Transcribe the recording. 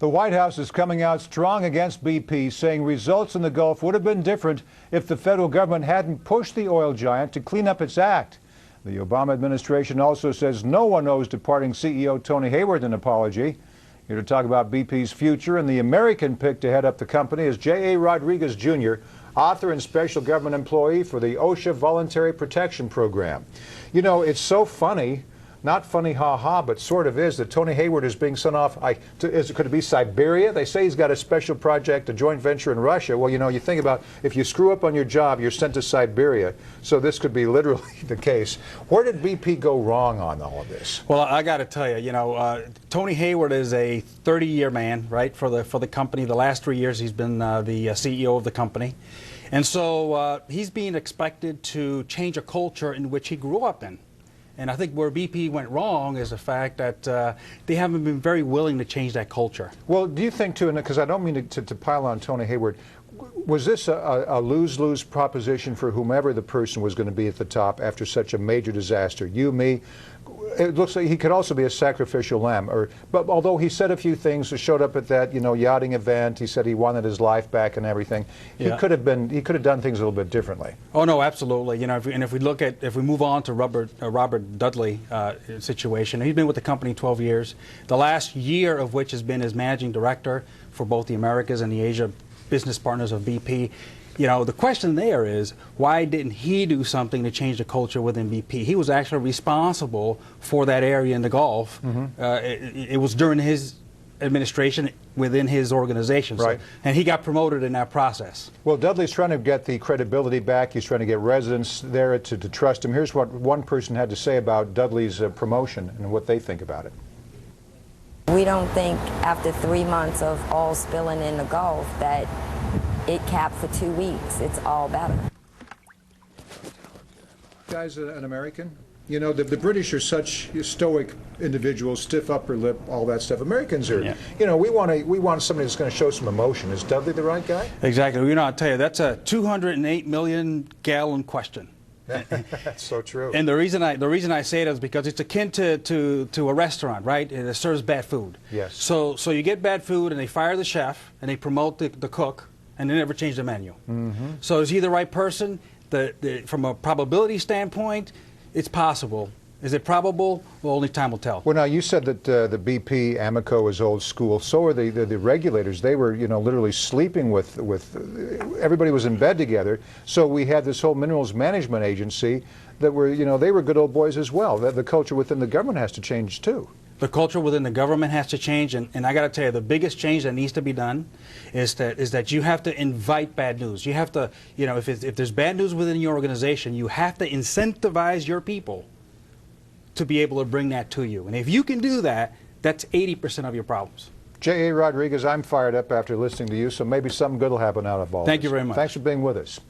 The White House is coming out strong against BP, saying results in the Gulf would have been different if the federal government hadn't pushed the oil giant to clean up its act. The Obama administration also says no one owes departing CEO Tony Hayward an apology. Here to talk about BP's future and the American pick to head up the company is J.A. Rodriguez, Jr., author and special government employee for the OSHA Voluntary Protection Program. You know, it's so funny. Not funny, ha-ha, but sort of is, that Tony Hayward is being sent off. Could it be Siberia? They say he's got a special project, a joint venture in Russia. Well, you know, you think about if you screw up on your job, you're sent to Siberia. So this could be literally the case. Where did BP go wrong on all of this? Well, I got to tell you, Tony Hayward is a 30-year man, right, for the company. The last 3 years he's been the CEO of the company. And so he's being expected to change a culture in which he grew up in. And I think where BP went wrong is the fact that they haven't been very willing to change that culture. Well, do you think, too, and because I don't mean to pile on Tony Hayward, was this a lose-lose proposition for whomever the person was going to be at the top after such a major disaster? You, me? It looks like he could also be a sacrificial lamb. But although he said a few things, showed up at that yachting event, he said he wanted his life back and everything. Yeah. He could have done things a little bit differently. Oh no, absolutely. If we move on to Robert Dudley situation, he's been with the company 12 years. The last year of which has been as managing director for both the Americas and the Asia business partners of BP. The question there is, why didn't he do something to change the culture within BP? He was actually responsible for that area in the Gulf. Mm-hmm. It was during his administration within his organization. Right. And he got promoted in that process. Well, Dudley's trying to get the credibility back. He's trying to get residents there to trust him. Here's what one person had to say about Dudley's promotion and what they think about it. We don't think after 3 months of oil spilling in the Gulf that it capped for 2 weeks. It's all better. Guy's an American. The British are such stoic individuals, stiff upper lip, all that stuff. Americans are, we want somebody that's going to show some emotion. Is Dudley the right guy? Exactly. I'll tell you, that's a 208 million gallon question. That's so true. And the reason I say it is because it's akin to a restaurant, right? It serves bad food. Yes. So you get bad food, and they fire the chef, and they promote the cook, and they never change the menu. Mm-hmm. So is he the right person? From a probability standpoint, it's possible. Is it probable? Well, only time will tell. Well, now, you said that the BP, Amoco is old school. So are the regulators. They were, literally sleeping with everybody was in bed together. So we had this whole minerals management agency that were, they were good old boys as well. The culture within the government has to change, too. The culture within the government has to change, and I got to tell you, the biggest change that needs to be done is that you have to invite bad news. You have to, if there's bad news within your organization, you have to incentivize your people to be able to bring that to you. And if you can do that, that's 80% of your problems. J.A. Rodriguez, I'm fired up after listening to you, so maybe something good will happen out of all this. Thank you very much. Thanks for being with us.